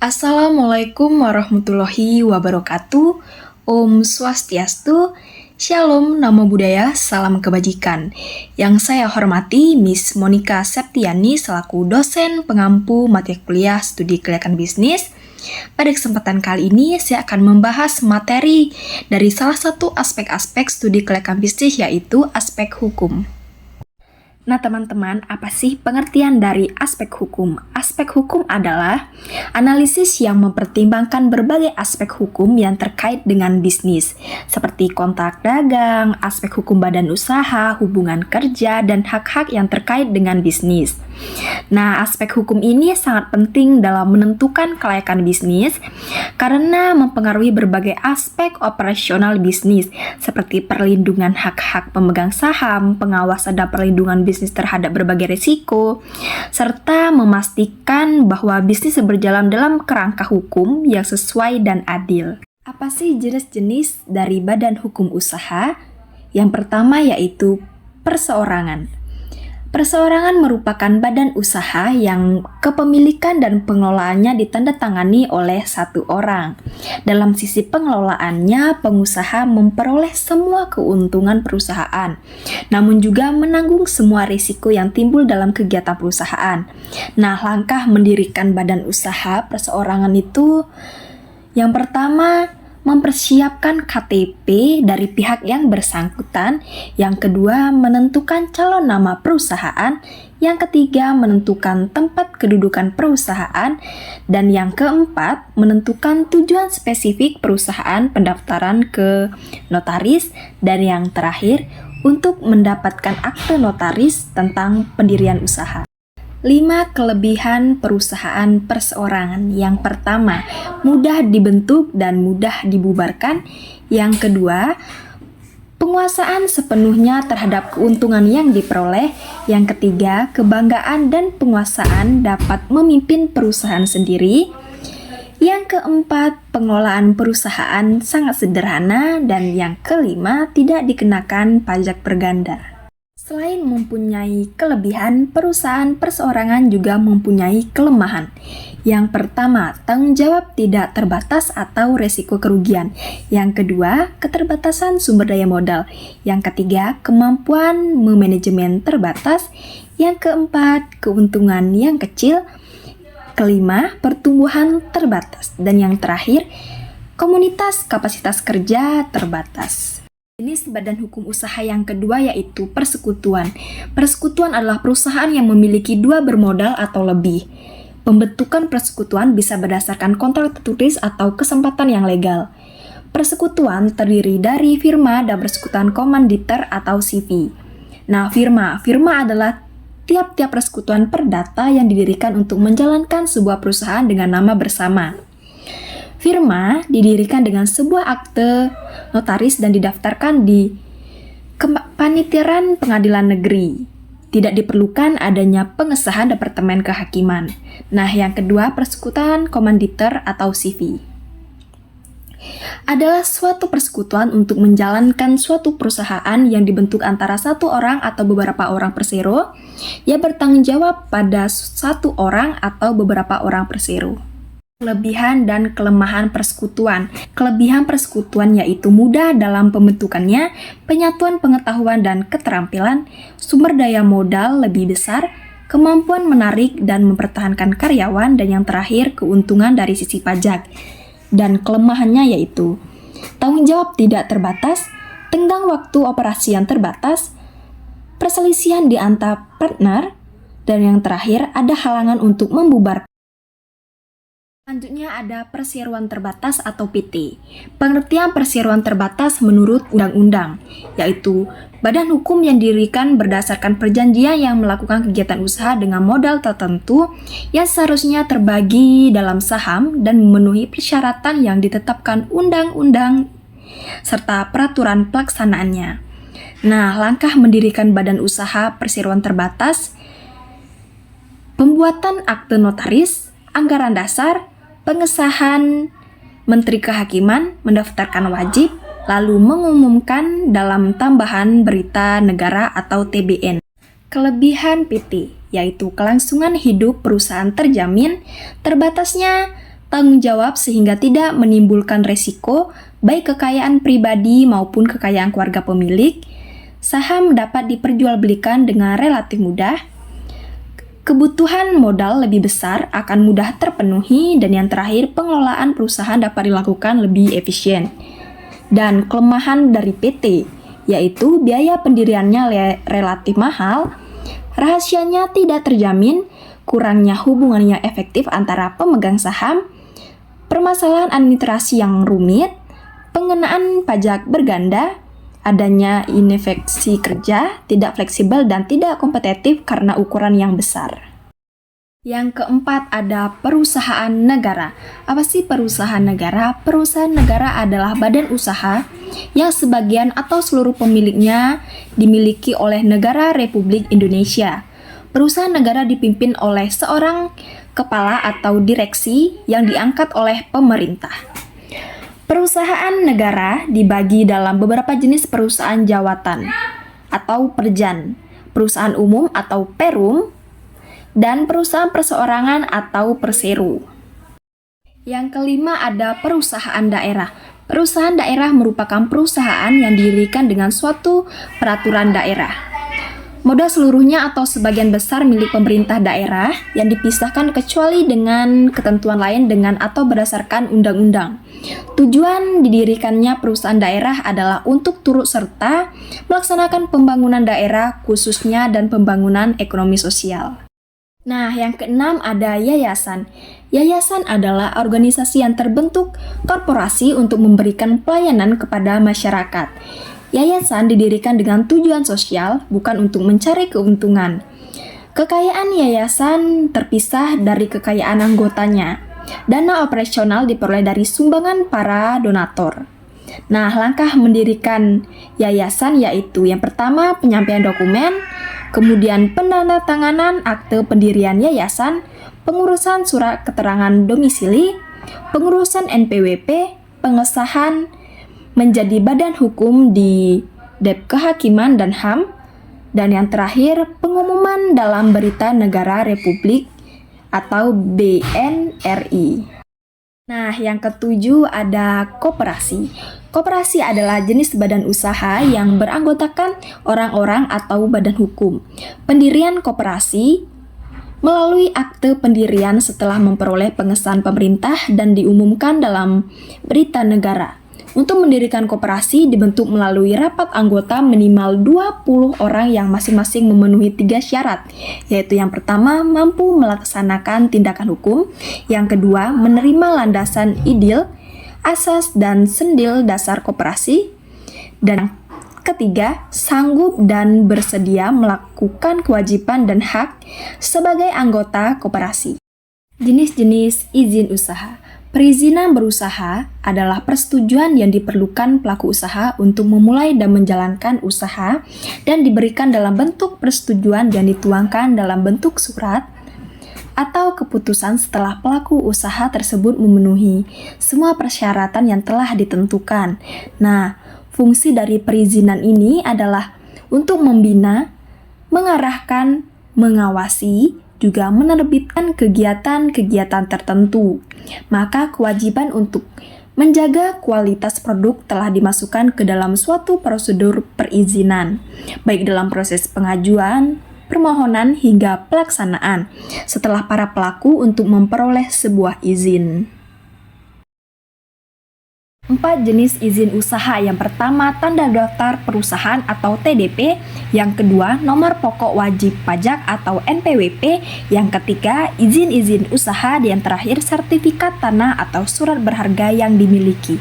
Assalamualaikum warahmatullahi wabarakatuh. Om Swastiastu, Shalom, Namo Buddhaya, Salam Kebajikan. Yang saya hormati Miss Monica Septiani selaku dosen pengampu mata kuliah studi keliakan bisnis. Pada kesempatan kali ini saya akan membahas materi dari salah satu aspek-aspek studi keliakan bisnis, yaitu aspek hukum. Nah teman-teman, apa sih pengertian dari aspek hukum? Aspek hukum adalah analisis yang mempertimbangkan berbagai aspek hukum yang terkait dengan bisnis, seperti kontrak dagang, aspek hukum badan usaha, hubungan kerja, dan hak-hak yang terkait dengan bisnis. Nah, aspek hukum ini sangat penting dalam menentukan kelayakan bisnis karena mempengaruhi berbagai aspek operasional bisnis, seperti perlindungan hak-hak pemegang saham, pengawasan dan perlindungan bisnis terhadap berbagai risiko, serta memastikan bahwa bisnis berjalan dalam kerangka hukum yang sesuai dan adil. Apa sih jenis-jenis dari badan hukum usaha? Yang pertama yaitu perseorangan. Perseorangan merupakan badan usaha yang kepemilikan dan pengelolaannya ditandatangani oleh satu orang. Dalam sisi pengelolaannya, pengusaha memperoleh semua keuntungan perusahaan, namun juga menanggung semua risiko yang timbul dalam kegiatan perusahaan. Nah, langkah mendirikan badan usaha perseorangan itu yang pertama, mempersiapkan KTP dari pihak yang bersangkutan. Yang kedua, menentukan calon nama perusahaan. Yang ketiga, menentukan tempat kedudukan perusahaan. Dan yang keempat, menentukan tujuan spesifik perusahaan, pendaftaran ke notaris. Dan yang terakhir, untuk mendapatkan akte notaris tentang pendirian usaha. 5 kelebihan perusahaan perseorangan. Yang pertama, mudah dibentuk dan mudah dibubarkan. Yang kedua, penguasaan sepenuhnya terhadap keuntungan yang diperoleh. Yang ketiga, kebanggaan dan penguasaan dapat memimpin perusahaan sendiri. Yang keempat, pengelolaan perusahaan sangat sederhana. Dan yang kelima, tidak dikenakan pajak berganda. Selain mempunyai kelebihan, perusahaan perseorangan juga mempunyai kelemahan. Yang pertama, tanggung jawab tidak terbatas atau resiko kerugian. Yang kedua, keterbatasan sumber daya modal. Yang ketiga, kemampuan memanajemen terbatas. Yang keempat, keuntungan yang kecil. Kelima, pertumbuhan terbatas. Dan yang terakhir, komunitas kapasitas kerja terbatas. Jenis badan hukum usaha yang kedua yaitu persekutuan. Persekutuan adalah perusahaan yang memiliki dua bermodal atau lebih. Pembentukan persekutuan bisa berdasarkan kontrak tertulis atau kesempatan yang legal. Persekutuan terdiri dari firma dan persekutuan komanditer atau CV. Nah, firma adalah tiap-tiap persekutuan perdata yang didirikan untuk menjalankan sebuah perusahaan dengan nama bersama. Firma didirikan dengan sebuah akte notaris dan didaftarkan di Kepanitiaan Pengadilan Negeri. Tidak diperlukan adanya pengesahan Departemen Kehakiman. Nah, yang kedua, persekutuan komanditer atau CV adalah suatu persekutuan untuk menjalankan suatu perusahaan yang dibentuk antara satu orang atau beberapa orang persero yang bertanggung jawab pada satu orang atau beberapa orang persero. Kelebihan dan kelemahan persekutuan. Kelebihan persekutuan yaitu mudah dalam pembentukannya, penyatuan pengetahuan dan keterampilan, sumber daya modal lebih besar, kemampuan menarik dan mempertahankan karyawan, dan yang terakhir keuntungan dari sisi pajak. Dan kelemahannya yaitu tanggung jawab tidak terbatas, tenggang waktu operasi yang terbatas, perselisihan di antara partner, dan yang terakhir ada halangan untuk membubarkan. Selanjutnya ada perseroan terbatas atau PT. Pengertian perseroan terbatas menurut undang-undang, yaitu badan hukum yang didirikan berdasarkan perjanjian yang melakukan kegiatan usaha dengan modal tertentu yang seharusnya terbagi dalam saham dan memenuhi persyaratan yang ditetapkan undang-undang serta peraturan pelaksanaannya. Nah, langkah mendirikan badan usaha perseroan terbatas: pembuatan akte notaris, anggaran dasar, pengesahan Menteri Kehakiman, mendaftarkan wajib, lalu mengumumkan dalam tambahan berita negara atau TBN. Kelebihan PT yaitu kelangsungan hidup perusahaan terjamin, terbatasnya tanggung jawab sehingga tidak menimbulkan resiko baik kekayaan pribadi maupun kekayaan keluarga pemilik. Saham dapat diperjualbelikan dengan relatif mudah. Kebutuhan modal lebih besar akan mudah terpenuhi, dan yang terakhir, pengelolaan perusahaan dapat dilakukan lebih efisien. Dan kelemahan dari PT, yaitu biaya pendiriannya relatif mahal, rahasianya tidak terjamin, kurangnya hubungan yang efektif antara pemegang saham, permasalahan administrasi yang rumit, pengenaan pajak berganda, adanya inefisiensi kerja, tidak fleksibel dan tidak kompetitif karena ukuran yang besar. Yang keempat ada perusahaan negara. Apa sih perusahaan negara? Perusahaan negara adalah badan usaha yang sebagian atau seluruh pemiliknya dimiliki oleh negara Republik Indonesia. Perusahaan negara dipimpin oleh seorang kepala atau direksi yang diangkat oleh pemerintah. Perusahaan negara dibagi dalam beberapa jenis perusahaan jawatan atau perjan, perusahaan umum atau perum, dan perusahaan perseorangan atau perseru. Yang kelima ada perusahaan daerah. Perusahaan daerah merupakan perusahaan yang didirikan dengan suatu peraturan daerah. Modal seluruhnya atau sebagian besar milik pemerintah daerah yang dipisahkan kecuali dengan ketentuan lain dengan atau berdasarkan undang-undang. Tujuan didirikannya perusahaan daerah adalah untuk turut serta melaksanakan pembangunan daerah khususnya dan pembangunan ekonomi sosial. Nah, yang keenam ada yayasan. Yayasan adalah organisasi yang terbentuk korporasi untuk memberikan pelayanan kepada masyarakat. Yayasan didirikan dengan tujuan sosial, bukan untuk mencari keuntungan. Kekayaan yayasan terpisah dari kekayaan anggotanya. Dana operasional diperoleh dari sumbangan para donatur. Nah, langkah mendirikan yayasan yaitu yang pertama penyampaian dokumen, kemudian penandatanganan akte pendirian yayasan, pengurusan surat keterangan domisili, pengurusan NPWP, pengesahan menjadi badan hukum di Dep Kehakiman dan HAM, dan yang terakhir pengumuman dalam Berita Negara Republik atau BNRI. Nah, yang ketujuh ada koperasi. Koperasi adalah jenis badan usaha yang beranggotakan orang-orang atau badan hukum. Pendirian koperasi melalui akte pendirian setelah memperoleh pengesahan pemerintah dan diumumkan dalam Berita Negara. Untuk mendirikan koperasi dibentuk melalui rapat anggota minimal 20 orang yang masing-masing memenuhi 3 syarat, yaitu yang pertama mampu melaksanakan tindakan hukum, yang kedua menerima landasan idil, asas dan sendil dasar koperasi, dan ketiga sanggup dan bersedia melakukan kewajiban dan hak sebagai anggota koperasi. Jenis-jenis izin usaha. Perizinan berusaha adalah persetujuan yang diperlukan pelaku usaha untuk memulai dan menjalankan usaha dan diberikan dalam bentuk persetujuan yang dituangkan dalam bentuk surat atau keputusan setelah pelaku usaha tersebut memenuhi semua persyaratan yang telah ditentukan. Nah, fungsi dari perizinan ini adalah untuk membina, mengarahkan, mengawasi, juga menerbitkan kegiatan-kegiatan tertentu. Maka kewajiban untuk menjaga kualitas produk telah dimasukkan ke dalam suatu prosedur perizinan, baik dalam proses pengajuan, permohonan, hingga pelaksanaan setelah para pelaku untuk memperoleh sebuah izin. 4 jenis izin usaha. Yang pertama, tanda daftar perusahaan atau TDP. Yang kedua, nomor pokok wajib pajak atau NPWP. Yang ketiga, izin-izin usaha. Dan yang terakhir, sertifikat tanah atau surat berharga yang dimiliki.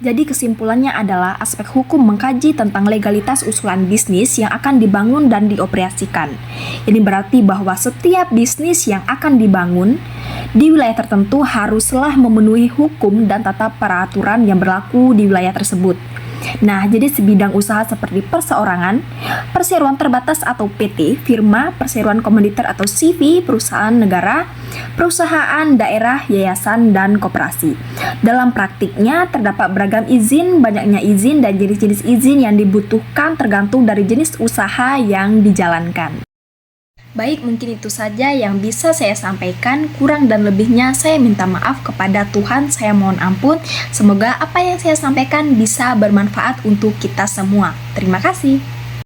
Jadi kesimpulannya adalah aspek hukum mengkaji tentang legalitas usulan bisnis yang akan dibangun dan dioperasikan. Ini berarti bahwa setiap bisnis yang akan dibangun di wilayah tertentu haruslah memenuhi hukum dan tata peraturan yang berlaku di wilayah tersebut. Nah, jadi sebidang usaha seperti perseorangan, perseroan terbatas atau PT, firma, perseroan komanditer atau CV, perusahaan negara, perusahaan daerah, yayasan, dan koperasi. Dalam praktiknya terdapat beragam izin, banyaknya izin, dan jenis-jenis izin yang dibutuhkan tergantung dari jenis usaha yang dijalankan. Baik, mungkin itu saja yang bisa saya sampaikan. Kurang dan lebihnya saya minta maaf kepada Tuhan, saya mohon ampun. Semoga apa yang saya sampaikan bisa bermanfaat untuk kita semua. Terima kasih.